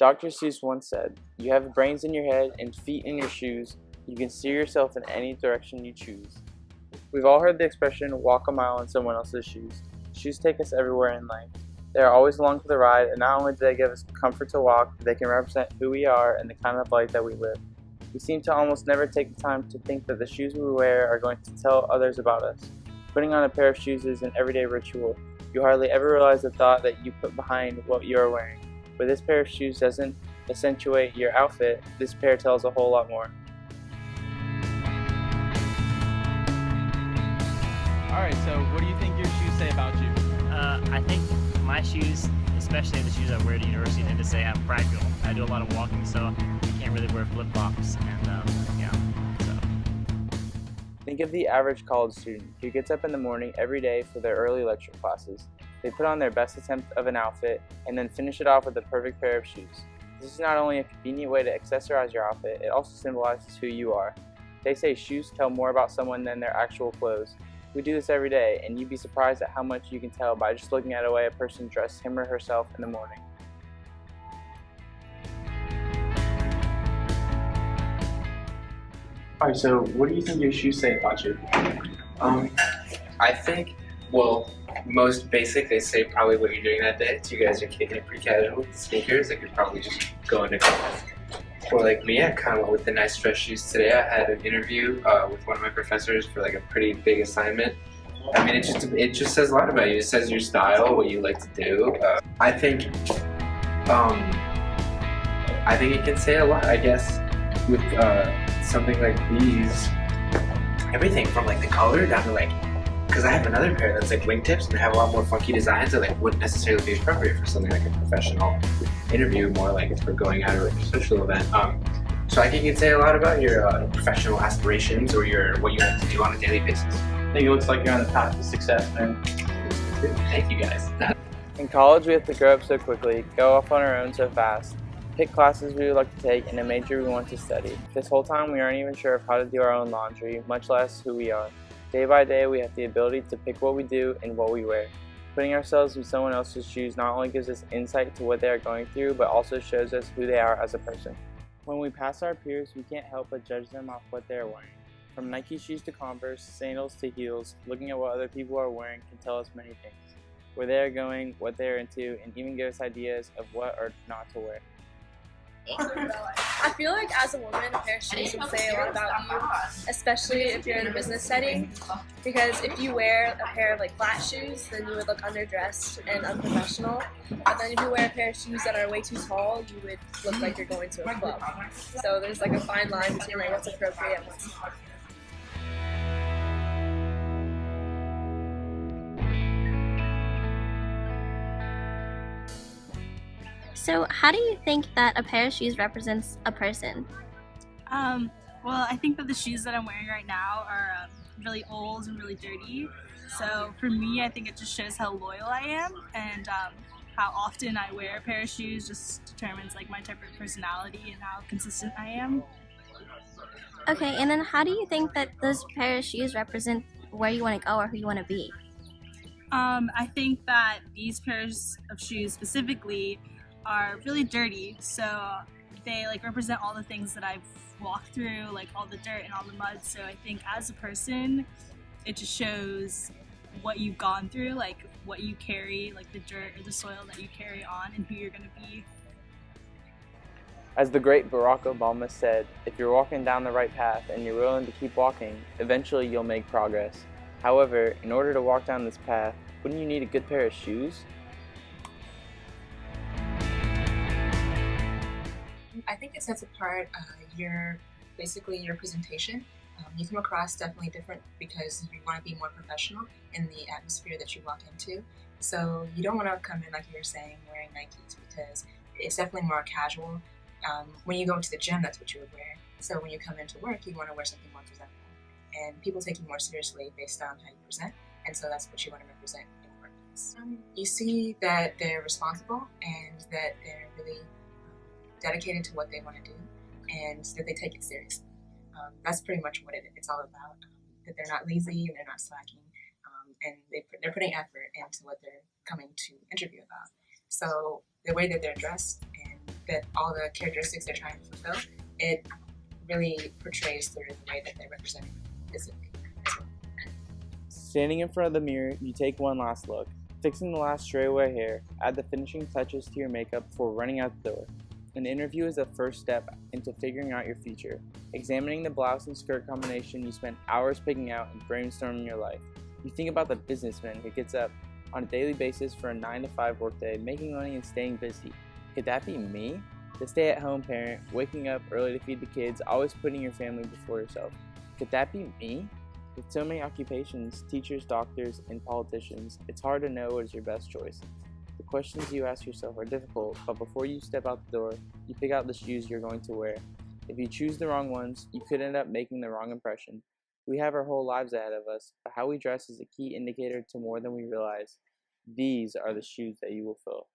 Dr. Seuss once said, "You have brains in your head and feet in your shoes. You can steer yourself in any direction you choose." We've all heard the expression, walk a mile in someone else's shoes. Shoes take us everywhere in life. They are always along for the ride, and not only do they give us comfort to walk, they can represent who we are and the kind of life that we live. We seem to almost never take the time to think that the shoes we wear are going to tell others about us. Putting on a pair of shoes is an everyday ritual. You hardly ever realize the thought that you put behind what you are wearing. But this pair of shoes doesn't accentuate your outfit, this pair tells a whole lot more. Alright, so what do you think your shoes say about you? I think my shoes, especially the shoes I wear to university, tend to say I'm practical. I do a lot of walking, so I can't really wear flip-flops, and so. Think of the average college student who gets up in the morning every day for their early lecture classes. They put on their best attempt of an outfit and then finish it off with a perfect pair of shoes. This is not only a convenient way to accessorize your outfit, it also symbolizes who you are. They say shoes tell more about someone than their actual clothes. We do this every day, and you'd be surprised at how much you can tell by just looking at the way a person dressed him or herself in the morning. Alright, so what do you think your shoes say about you? I think, well, most basic, they say probably what you're doing that day. So you guys are kicking it pretty casual with sneakers. I could probably just go into class. Or like me, I kind of went with the nice dress shoes today. I had an interview with one of my professors for like a pretty big assignment. I mean, it just says a lot about you. It says your style, what you like to do. I think it can say a lot. I guess with something like these, everything from like the color down to like, because I have another pair that's like wingtips and they have a lot more funky designs that like wouldn't necessarily be appropriate for something like a professional interview, more like it's for going out or a social event. So I think you can say a lot about your professional aspirations or what you have to do on a daily basis. I think it looks like you're on the path to success, man. Thank you guys. In college, we have to grow up so quickly, go off on our own so fast, pick classes we would like to take, and a major we want to study. This whole time, we aren't even sure of how to do our own laundry, much less who we are. Day by day, we have the ability to pick what we do and what we wear. Putting ourselves in someone else's shoes not only gives us insight to what they are going through, but also shows us who they are as a person. When we pass our peers, we can't help but judge them off what they are wearing. From Nike shoes to Converse, sandals to heels, looking at what other people are wearing can tell us many things. Where they are going, what they are into, and even give us ideas of what or not to wear. I feel like as a woman, a pair of shoes can say a lot about you, especially if you're in a business setting, because if you wear a pair of like flat shoes, then you would look underdressed and unprofessional, but then if you wear a pair of shoes that are way too tall, you would look like you're going to a club. So there's like a fine line between like what's appropriate and what's not. So how do you think that a pair of shoes represents a person? Well, I think that the shoes that I'm wearing right now are really old and really dirty. So for me, I think it just shows how loyal I am, and how often I wear a pair of shoes just determines like my type of personality and how consistent I am. Okay, and then how do you think that those pair of shoes represent where you want to go or who you want to be? I think that these pairs of shoes specifically are really dirty, so they like represent all the things that I've walked through, like all the dirt and all the mud. So I think as a person, it just shows what you've gone through, like what you carry, like the dirt or the soil that you carry on and who you're going to be. As the great Barack Obama said, if you're walking down the right path and you're willing to keep walking, eventually you'll make progress. However, in order to walk down this path, wouldn't you need a good pair of shoes? I think it sets apart your presentation. You come across definitely different because you want to be more professional in the atmosphere that you walk into. So you don't want to come in, like you were saying, wearing Nikes, because it's definitely more casual. When you go to the gym, that's what you would wear. So when you come into work, you want to wear something more presentable. And people take you more seriously based on how you present, and so that's what you want to represent in the workplace. You see that they're responsible and that they're really dedicated to what they want to do, and that they take it seriously. That's pretty much what it's all about. That they're not lazy and they're not slacking, and they're putting effort into what they're coming to interview about. So the way that they're dressed and that all the characteristics they're trying to fulfill, it really portrays through the way that they're representing physically as well. Standing in front of the mirror, you take one last look, fixing the last straightaway hair, add the finishing touches to your makeup before running out the door. An interview is the first step into figuring out your future. Examining the blouse and skirt combination you spent hours picking out and brainstorming your life. You think about the businessman who gets up on a daily basis for a 9-to-5 workday, making money and staying busy. Could that be me? The stay-at-home parent, waking up early to feed the kids, always putting your family before yourself. Could that be me? With so many occupations, teachers, doctors, and politicians, it's hard to know what is your best choice. The questions you ask yourself are difficult, but before you step out the door, you pick out the shoes you're going to wear. If you choose the wrong ones, you could end up making the wrong impression. We have our whole lives ahead of us, but how we dress is a key indicator to more than we realize. These are the shoes that you will fill.